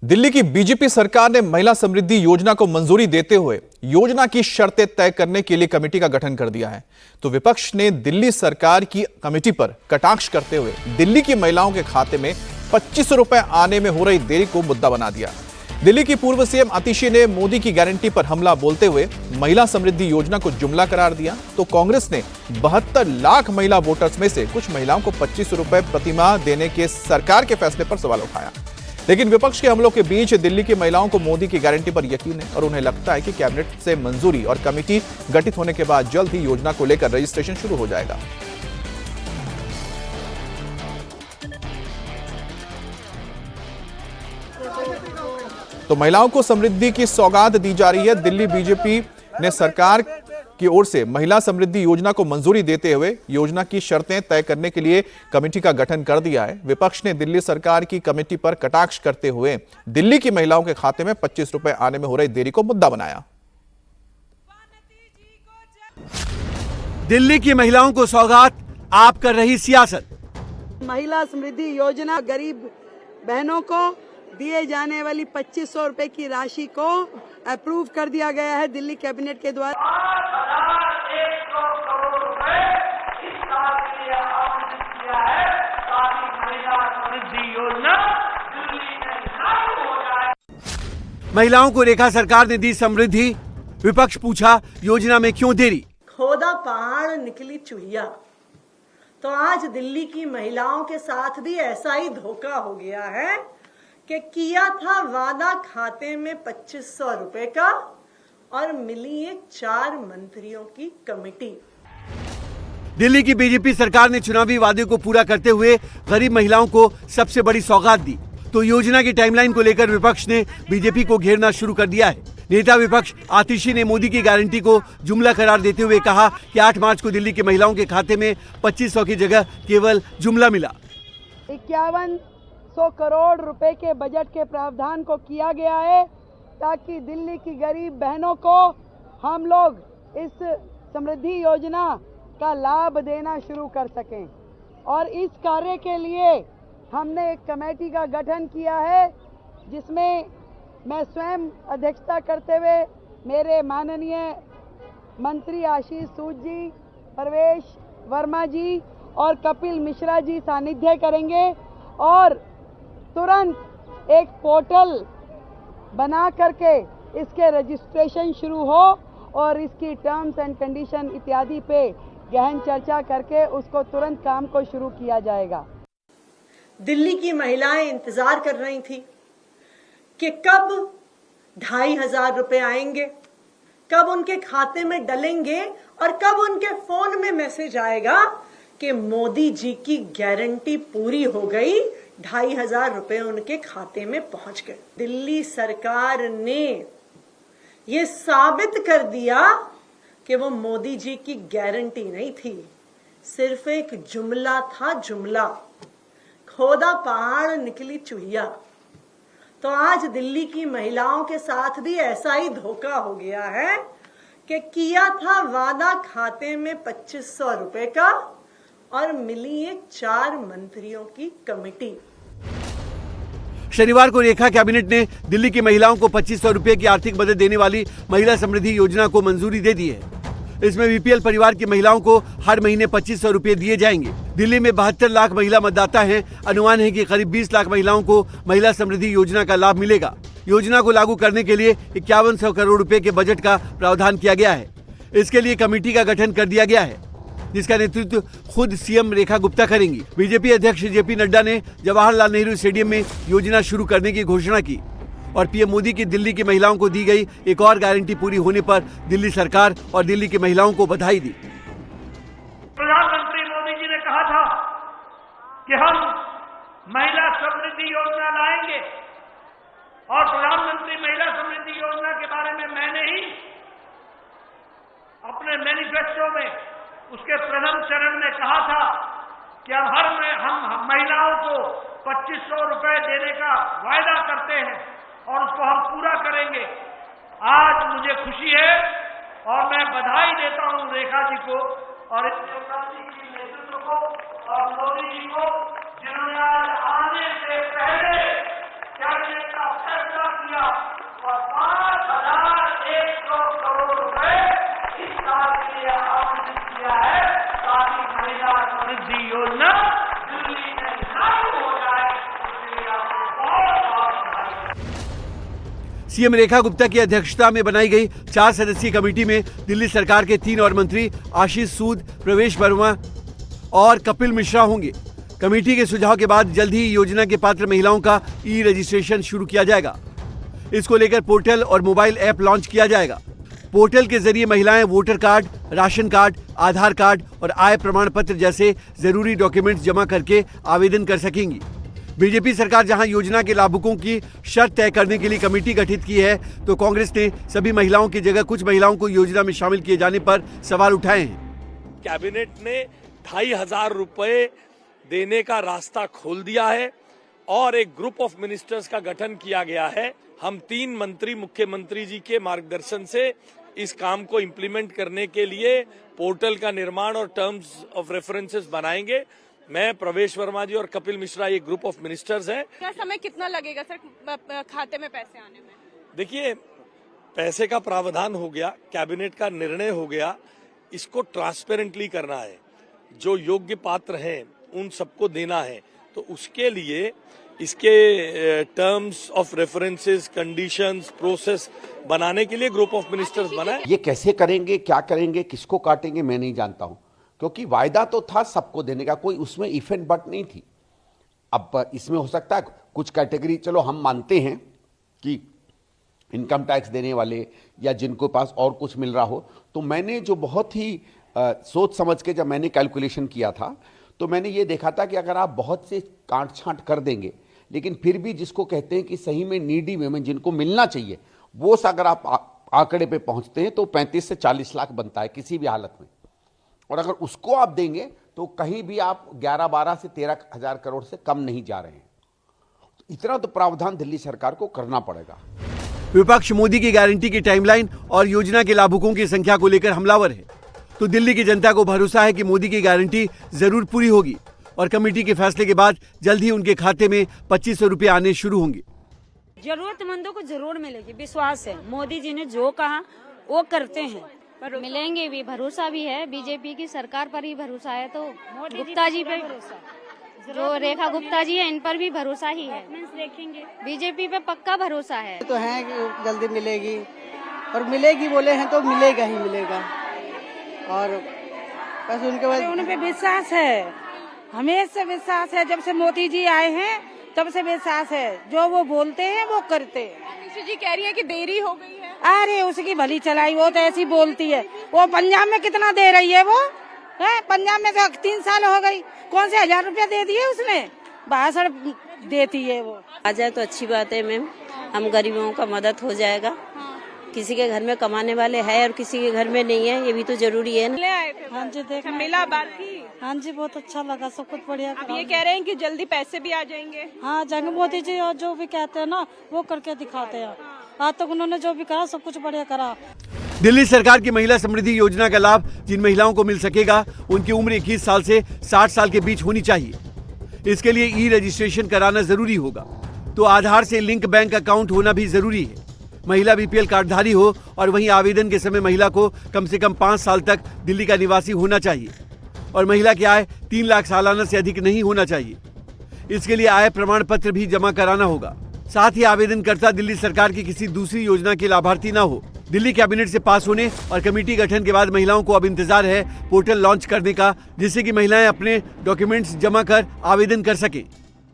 दिल्ली की बीजेपी सरकार ने महिला समृद्धि योजना को मंजूरी देते हुए योजना की शर्तें तय करने के लिए कमेटी का गठन कर दिया है। तो विपक्ष ने दिल्ली सरकार की कमेटी पर कटाक्ष करते हुए दिल्ली की महिलाओं के खाते में 25 रुपए आने में हो रही देरी को मुद्दा बना दिया। दिल्ली की पूर्व सीएम आतिशी ने मोदी की गारंटी पर हमला बोलते हुए महिला समृद्धि योजना को जुमला करार दिया। तो कांग्रेस ने 72 लाख महिला वोटर्स में से कुछ महिलाओं को 25 रुपए प्रतिमाह देने के सरकार के फैसले पर सवाल उठाया। लेकिन विपक्ष के हमलों के बीच दिल्ली की महिलाओं को मोदी की गारंटी पर यकीन है और उन्हें लगता है कि कैबिनेट से मंजूरी और कमेटी गठित होने के बाद जल्द ही योजना को लेकर रजिस्ट्रेशन शुरू हो जाएगा। तो महिलाओं को समृद्धि की सौगात दी जा रही है। दिल्ली बीजेपी ने सरकार की ओर से महिला समृद्धि योजना को मंजूरी देते हुए योजना की शर्तें तय करने के लिए कमेटी का गठन कर दिया है। विपक्ष ने दिल्ली सरकार की कमेटी पर कटाक्ष करते हुए दिल्ली की महिलाओं के खाते में 25 रुपए आने में हो रही देरी को मुद्दा बनाया। दिल्ली की महिलाओं को सौगात आप कर रही सियासत। महिला समृद्धि योजना गरीब बहनों को दिए जाने वाली 2500 रुपए की राशि को अप्रूव कर दिया गया है दिल्ली कैबिनेट के द्वारा। 8,100 करोड़ रुपए इस साल के लिए आवंटित किया है ताकि महिला समृद्धि योजना दिल्ली में लागू हो जाए। महिलाओं को रेखा सरकार ने दी समृद्धि। विपक्ष पूछा योजना में क्यों देरी। खोदा पहाड़ निकली चुहिया। तो आज दिल्ली की महिलाओं के साथ भी ऐसा ही धोखा हो गया है कि किया था वादा खाते में 2500 रुपए का और मिली है 4 मंत्रियों की कमेटी। दिल्ली की बीजेपी सरकार ने चुनावी वादे को पूरा करते हुए गरीब महिलाओं को सबसे बड़ी सौगात दी। तो योजना की टाइमलाइन को लेकर विपक्ष ने बीजेपी को घेरना शुरू कर दिया है। नेता विपक्ष आतिशी ने मोदी की गारंटी को जुमला करार देते हुए कहा कि 8 मार्च को दिल्ली के महिलाओं के खाते में 2500 की जगह केवल जुमला मिला। 5100 करोड़ रुपए के बजट के प्रावधान को किया गया है ताकि दिल्ली की गरीब बहनों को हम लोग इस समृद्धि योजना का लाभ देना शुरू कर सकें। और इस कार्य के लिए हमने एक कमेटी का गठन किया है जिसमें मैं स्वयं अध्यक्षता करते हुए मेरे माननीय मंत्री आशीष सूद जी, प्रवेश वर्मा जी और कपिल मिश्रा जी सानिध्य करेंगे और तुरंत एक पोर्टल बना करके इसके रजिस्ट्रेशन शुरू हो और इसकी टर्म्स एंड कंडीशन इत्यादि पे गहन चर्चा करके उसको तुरंत काम को शुरू किया जाएगा। दिल्ली की महिलाएं इंतजार कर रही थी कि कब 2500 रुपए आएंगे, कब उनके खाते में डलेंगे और कब उनके फोन में मैसेज आएगा कि मोदी जी की गारंटी पूरी हो गई, 2500 रुपए उनके खाते में पहुंच गए। दिल्ली सरकार ने ये साबित कर दिया कि वो मोदी जी की गारंटी नहीं थी, सिर्फ एक जुमला था, जुमला। खोदा पहाड़ निकली चुहिया। तो आज दिल्ली की महिलाओं के साथ भी ऐसा ही धोखा हो गया है कि किया था वादा खाते में 2500 रुपए का और मिली है 4 मंत्रियों की कमेटी। शनिवार को रेखा कैबिनेट ने दिल्ली की महिलाओं को 2500 रुपए की आर्थिक मदद देने वाली महिला समृद्धि योजना को मंजूरी दे दी है। इसमें बीपीएल परिवार की महिलाओं को हर महीने 2500 रुपए दिए जाएंगे। दिल्ली में 72 लाख महिला मतदाता हैं। अनुमान है कि करीब 20 लाख महिलाओं को महिला समृद्धि योजना का लाभ मिलेगा। योजना को लागू करने के लिए 5100 करोड़ रुपए के बजट का प्रावधान किया गया है। इसके लिए कमेटी का गठन कर दिया गया है जिसका नेतृत्व खुद सीएम रेखा गुप्ता करेंगी। बीजेपी अध्यक्ष जेपी नड्डा ने जवाहरलाल नेहरू स्टेडियम में योजना शुरू करने की घोषणा की और पीएम मोदी की दिल्ली की महिलाओं को दी गई एक और गारंटी पूरी होने पर दिल्ली सरकार और दिल्ली की महिलाओं को बधाई दी। प्रधानमंत्री मोदी जी ने कहा था कि हम महिला समृद्धि योजना लाएंगे और प्रधानमंत्री महिला समृद्धि योजना के बारे में मैंने ही अपने मैनिफेस्टो में उसके प्रथम चरण में कहा था कि अब हम महिलाओं को 2500 रुपए देने का वायदा करते हैं और उसको हम पूरा करेंगे। आज मुझे खुशी है और मैं बधाई देता हूं रेखा जी को और इस नेतृत्व को और मोदी जी को जिन्होंने आज आने से पहले कैबिनेट का फैसला सीएम रेखा गुप्ता की अध्यक्षता में बनाई गई 4 सदस्यीय कमेटी में दिल्ली सरकार के 3 और मंत्री आशीष सूद, प्रवेश वर्मा और कपिल मिश्रा होंगे। कमेटी के सुझाव के बाद जल्द ही योजना के पात्र महिलाओं का ई रजिस्ट्रेशन शुरू किया जाएगा। इसको लेकर पोर्टल और मोबाइल ऐप लॉन्च किया जाएगा। पोर्टल के जरिए महिलाएं वोटर कार्ड, राशन कार्ड, आधार कार्ड और आय प्रमाण पत्र जैसे जरूरी डॉक्यूमेंट्स जमा करके आवेदन कर सकेंगी। बीजेपी सरकार जहां योजना के लाभुकों की शर्त तय करने के लिए कमेटी गठित की है, तो कांग्रेस ने सभी महिलाओं की जगह कुछ महिलाओं को योजना में शामिल किए जाने पर सवाल उठाए हैं। कैबिनेट ने 2,500 रुपए देने का रास्ता खोल दिया है और एक ग्रुप ऑफ मिनिस्टर्स का गठन किया गया है। हम 3 मंत्री मुख्यमंत्री जी के मार्गदर्शन से इस काम को इम्प्लीमेंट करने के लिए पोर्टल का निर्माण और टर्म्स ऑफ रेफरेंसेस बनाएंगे। मैं, प्रवेश वर्मा जी और कपिल मिश्रा ये ग्रुप ऑफ मिनिस्टर्स हैं। क्या समय कितना लगेगा सर खाते में पैसे आने में? देखिए, पैसे का प्रावधान हो गया, कैबिनेट का निर्णय हो गया, इसको ट्रांसपेरेंटली करना है। जो योग्य पात्र हैं उन सबको देना है, तो उसके लिए इसके terms of references, conditions, process बनाने के लिए ग्रुप ऑफ मिनिस्टर्स बना है। ये कैसे करेंगे, क्या करेंगे, किसको काटेंगे, मैं नहीं जानता हूं, क्योंकि वायदा तो था सबको देने का, कोई उसमें इफ एंड बट नहीं थी। अब इसमें हो सकता है कुछ कैटेगरी, चलो हम मानते हैं कि इनकम टैक्स देने वाले या जिनको पास और कुछ मिल रहा हो, तो मैंने जो बहुत ही सोच समझ के जब मैंने कैलकुलेशन किया था, तो मैंने ये देखा था कि अगर आप बहुत से काट छांट कर देंगे, लेकिन फिर भी जिसको कहते हैं कि सही में नीडी वुमेन जिनको मिलना चाहिए, वो अगर आप आंकड़े पे पहुंचते हैं तो 35 से 40 लाख बनता है किसी भी हालत में। और अगर उसको आप देंगे तो कहीं भी आप 11-12 से 13 हजार करोड़ से कम नहीं जा रहे हैं। इतना तो प्रावधान दिल्ली सरकार को करना पड़ेगा। विपक्ष मोदी की गारंटी की टाइमलाइन और योजना के लाभुकों की संख्या को लेकर हमलावर है, तो दिल्ली की जनता को भरोसा है कि मोदी की गारंटी जरूर पूरी होगी और कमेटी के फैसले के बाद जल्द ही उनके खाते में 2500 रुपए आने शुरू होंगे। जरूरतमंदों को जरूर मिलेगी, विश्वास है। मोदी जी ने जो कहा वो करते हैं, पर मिलेंगे भी, भरोसा भी है। बीजेपी की सरकार पर ही भरोसा है, तो गुप्ता जी पे जो रेखा गुप्ता जी है इन पर भी भरोसा ही है। देखेंगे, बीजेपी पे पक्का भरोसा है। तो है कि जल्दी मिलेगी, और मिलेगी बोले हैं तो मिलेगा ही मिलेगा, और बस उनके बाद उन पे विश्वास है, हमेशा विश्वास है। जब से मोदी जी आए हैं तब से विश्वास है, जो वो बोलते हैं वो करते हैं। निशा जी कह रही है कि देरी हो गई है। अरे उसकी भली चलाई, वो तो ऐसी बोलती है। वो पंजाब में कितना दे रही है, वो है पंजाब में तो 3 साल हो गई, कौन से 1000 रुपया दे दिए उसने, भाषण देती है वो। आ जाए तो अच्छी बात है मैम, हम गरीबों का मदद हो जाएगा। किसी के घर में कमाने वाले है और किसी के घर में नहीं है, ये भी तो जरूरी है ना। आए थे, हाँ जी, देखा मेला बात थी। हाँ जी, बहुत अच्छा लगा, सब कुछ बढ़िया। अब ये कह रहे हैं कि जल्दी पैसे भी आ जाएंगे। हाँ, जंग मोदी जी और जो भी कहते हैं ना वो करके दिखाते हैं। आज तक उन्होंने जो भी कहा सब कुछ बढ़िया करा। दिल्ली सरकार की महिला समृद्धि योजना का लाभ जिन महिलाओं को मिल सकेगा, उनकी उम्र 21 साल से 60 साल के बीच होनी चाहिए। इसके लिए ई रजिस्ट्रेशन कराना जरूरी होगा, तो आधार से लिंक बैंक अकाउंट होना भी जरूरी है। महिला बीपीएल कार्डधारी हो और वहीं आवेदन के समय महिला को कम से कम 5 साल तक दिल्ली का निवासी होना चाहिए और महिला की आय 3 लाख सालाना से अधिक नहीं होना चाहिए। इसके लिए आय प्रमाण पत्र भी जमा कराना होगा। साथ ही आवेदनकर्ता दिल्ली सरकार की किसी दूसरी योजना के लाभार्थी न हो। दिल्ली कैबिनेट से पास होने और कमेटी गठन के बाद महिलाओं को अब इंतजार है पोर्टल लॉन्च करने का, जिससे कि महिलाएं अपने डॉक्यूमेंट्स जमा कर आवेदन कर सकें।